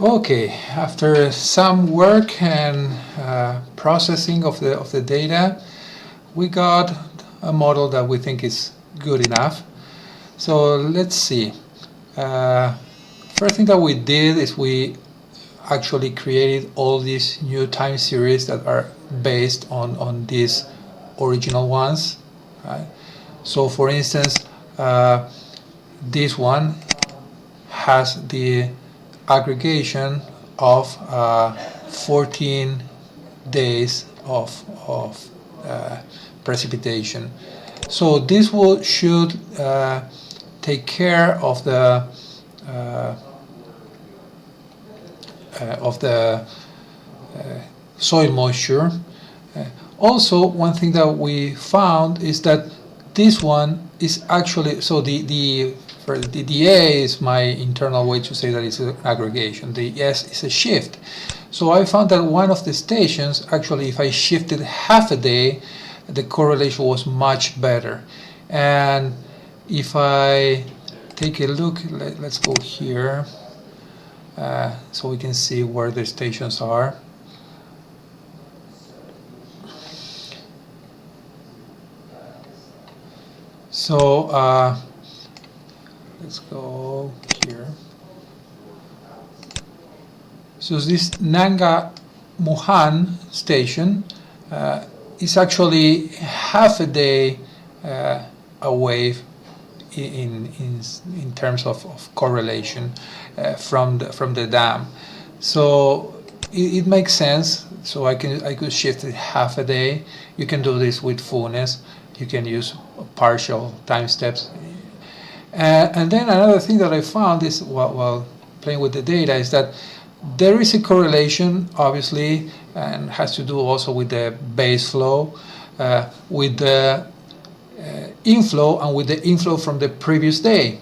Okay, after some work and processing of the data, we got a model that we think is good enough. So let's see. First thing that we did is we actually created all these new time series that are based on these original ones. Right? So for instance, this one has the aggregation of 14 days of precipitation. So this should take care of the soil moisture. Also, one thing that we found is that this one is actually, so the A is my internal way to say that it's an aggregation. The S is a shift. So I found that one of the stations, actually, if I shifted half a day, the correlation was much better. And if I take a look, let's go here, so we can see where the stations are. So let's go here. So this Nanga Muhan station is actually half a day away in terms of correlation from the dam. So it makes sense. So I could shift it half a day. You can do this with Funes. You can use partial time steps. And then another thing that I found is, while playing with the data, is that there is a correlation, obviously, and has to do also with the base flow, with the inflow and with the inflow from the previous day.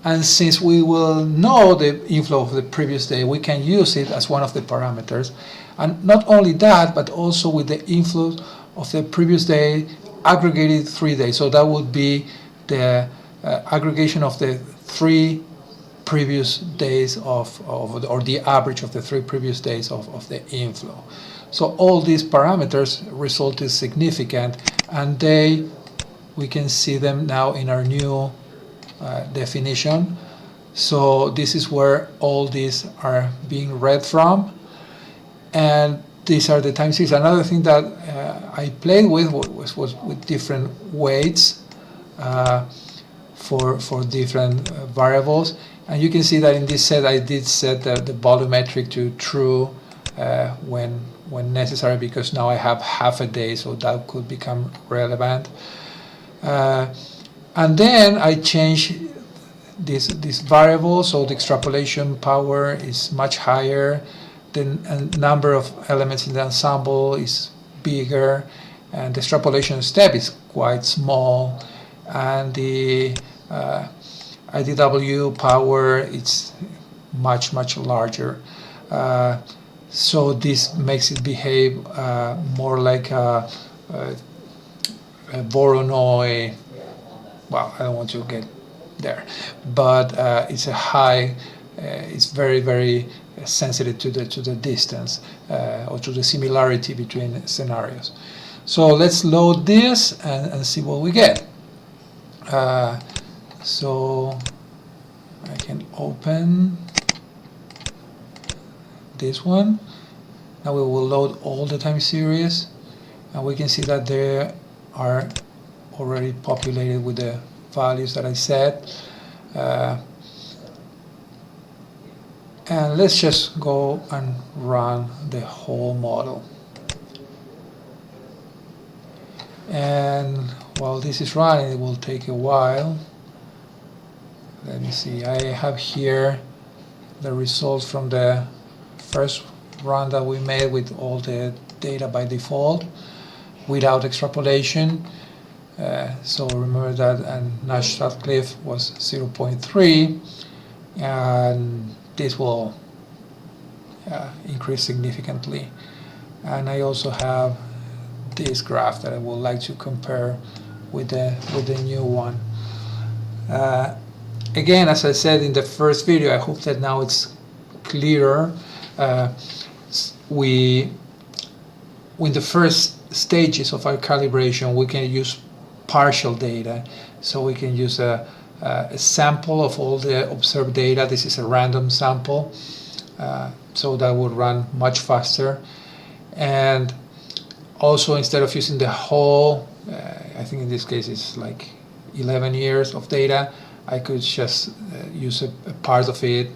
And since we will know the inflow of the previous day, we can use it as one of the parameters. And not only that, but also with the inflow of the previous day aggregated 3 days. So that would be the aggregation of the 3 previous days or the average of the 3 previous days of the inflow. So all these parameters result is significant, and we can see them now in our new definition. So this is where all these are being read from, and these are the time series. Another thing that I played with was with different weights for different variables. And you can see that in this set I did set the volumetric to true when necessary, because now I have half a day, so that could become relevant. And then I change this variable, so the extrapolation power is much higher, the number of elements in the ensemble is bigger, and the extrapolation step is quite small, and the IDW power is much larger. So this makes it behave more like a Voronoi. Well, I don't want to get there, but it's a high. It's very sensitive to the distance or to the similarity between scenarios. So let's load this and see what we get. So I can open this one. Now we will load all the time series, and we can see that they are already populated with the values that I set. And let's just go and run the whole model. And while this is running, it will take a while. Let me see, I have here the results from the first run that we made with all the data by default without extrapolation. So remember that, and Nash-Sutcliffe was 0.3, and this will increase significantly. And I also have this graph that I would like to compare with the new one. Again, as I said in the first video, I hope that now it's clearer. We, in the first stages of our calibration, we can use partial data. So we can use a sample of all the observed data. This is a random sample, so that would run much faster. And also, instead of using the whole, I think in this case it's like 11 years of data, I could just use a part of it,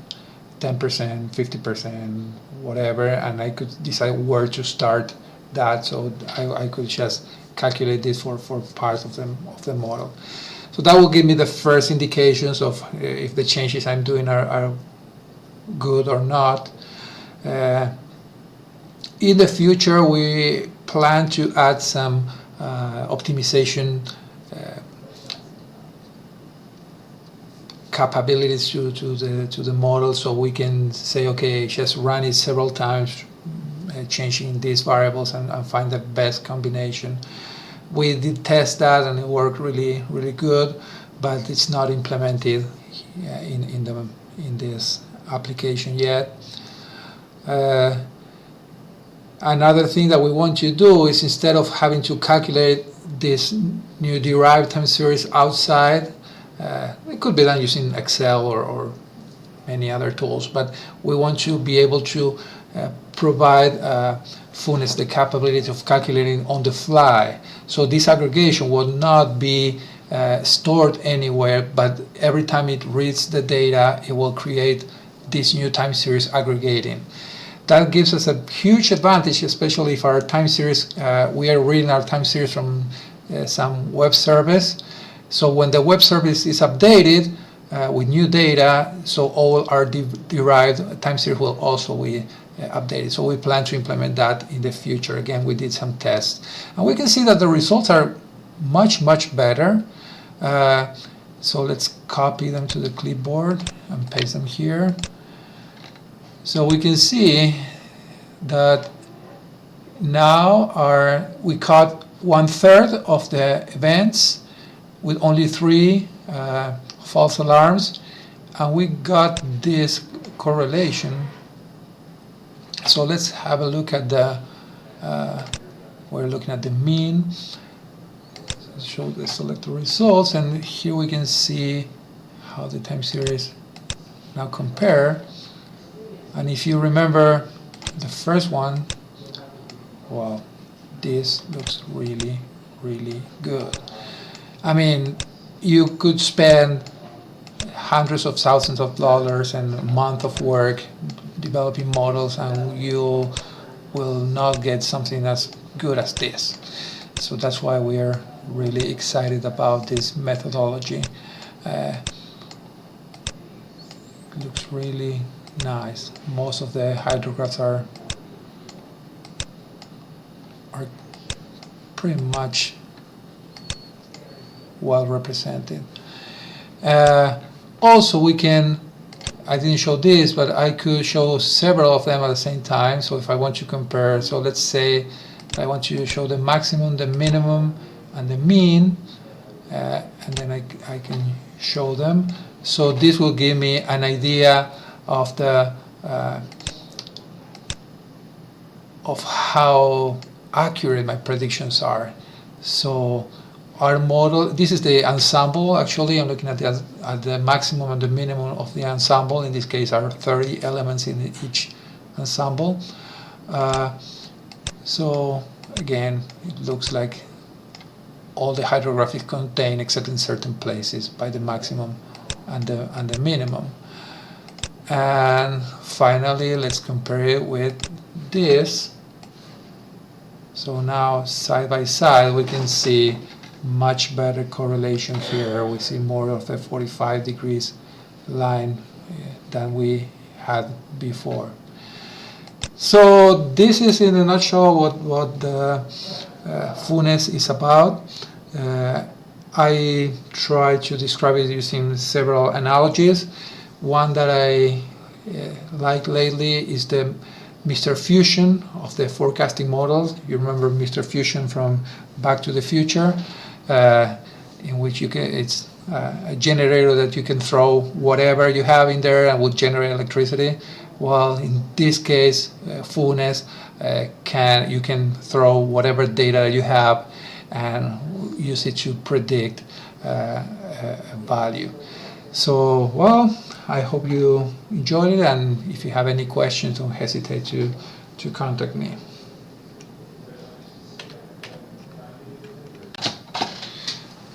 10%, 50%, whatever, and I could decide where to start that. So I could just calculate this for parts of the model. So that will give me the first indications of if the changes I'm doing are good or not. In the future, we plan to add some optimization capabilities to the model, so we can say, okay, just run it several times, changing these variables and find the best combination. We did test that and it worked really good, but it's not implemented in this application yet. Another thing that we want to do is, instead of having to calculate this new derived time series outside, it could be done using Excel or many other tools, but we want to be able to provide Funes the capability of calculating on the fly. So this aggregation will not be stored anywhere, but every time it reads the data, it will create this new time series aggregating. That gives us a huge advantage, especially if our time series, we are reading our time series from some web service. So when the web service is updated with new data, so all our derived time series will also be updated. So we plan to implement that in the future. Again, we did some tests, and we can see that the results are much better. So let's copy them to the clipboard and paste them here. So we can see that now we caught 1/3 of the events with only 3 false alarms, and we got this correlation. So let's have a look at we're looking at the mean. So select the results, and here we can see how the time series now compare. And if you remember the first one, well, this looks really good. I mean, you could spend hundreds of thousands of dollars and a month of work developing models, and you will not get something as good as this. So that's why we are really excited about this methodology. Looks really nice. Most of the hydrographs are pretty much well represented. Also, we can, I didn't show this, but I could show several of them at the same time. So if I want to compare, so let's say I want to show the maximum, the minimum, and the mean, and then I can show them. So this will give me an idea of the of how accurate my predictions are. So our model, this is the ensemble. Actually, I'm looking at the maximum and the minimum of the ensemble. In this case, are 30 elements in each ensemble. So again, it looks like all the hydrographic contained, except in certain places, by the maximum and the minimum. And finally, let's compare it with this. So now, side by side, we can see much better correlation here. We see more of the 45 degrees line than we had before. So this is, in a nutshell, what the Funes is about. I try to describe it using several analogies. One that I like lately is the Mr. Fusion of the forecasting models. You remember Mr. Fusion from Back to the Future, in which it's a generator that you can throw whatever you have in there and will generate electricity. Well, in this case, Funes you can throw whatever data you have and use it to predict a value. So, well, I hope you enjoyed it, and if you have any questions, don't hesitate to contact me.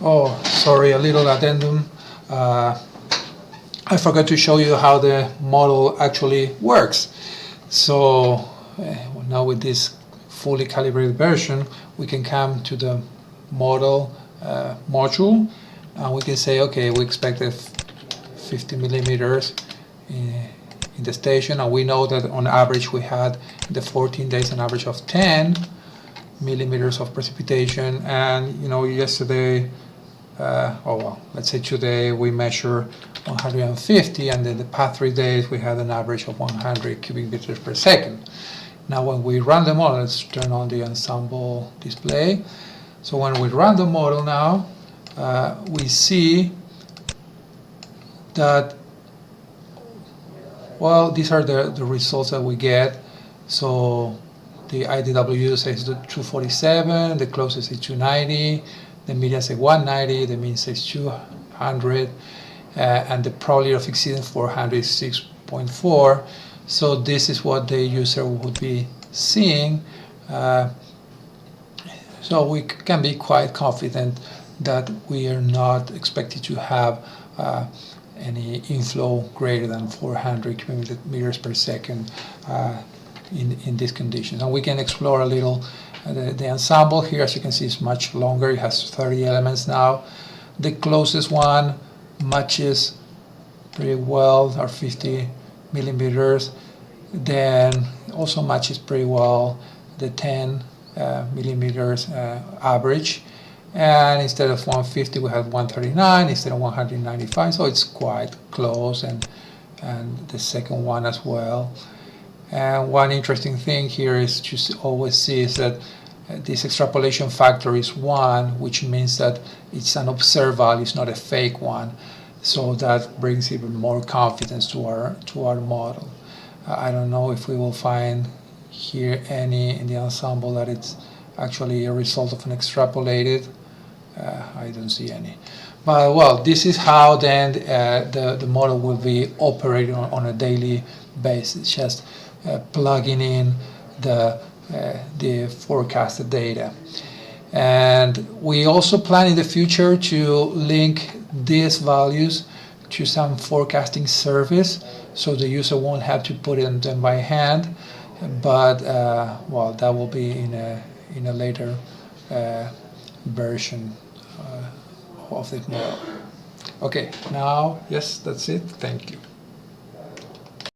Oh, sorry, a little addendum. I forgot to show you how the model actually works. So now with this fully calibrated version, we can come to the model module, and we can say, okay, we expected 50 millimeters in the station, and we know that on average we had in the 14 days an average of 10 millimeters of precipitation, and yesterday, let's say today we measure 150, and then the past 3 days we had an average of 100 cubic meters per second. Now when we run the model, let's turn on the ensemble display. So when we run the model now, we see that, well, these are the results that we get. So the IDW says 247, the closest is 290, the median says 190, the mean says 200, and the probability of exceeding 400 is 6.4. So this is what the user would be seeing. So we can be quite confident that we are not expected to have any inflow greater than 400 cubic meters per second in these conditions. And we can explore a little the ensemble here. As you can see, is much longer. It has 30 elements now. The closest one matches pretty well, are 50 millimeters. Then also matches pretty well the 10 millimeters average. And instead of 150, we have 139 instead of 195, so it's quite close, and the second one as well. And one interesting thing here is to always see is that this extrapolation factor is 1, which means that it's an observed value, it's not a fake one. So that brings even more confidence to our model. I don't know if we will find here any in the ensemble that it's actually a result of an extrapolated. I don't see any. But well, this is how then the model will be operating on a daily basis, just plugging in the forecasted data. And we also plan in the future to link these values to some forecasting service, so the user won't have to put in them by hand. But well, that will be in a later version of the model. Okay, now, yes, that's it. Thank you.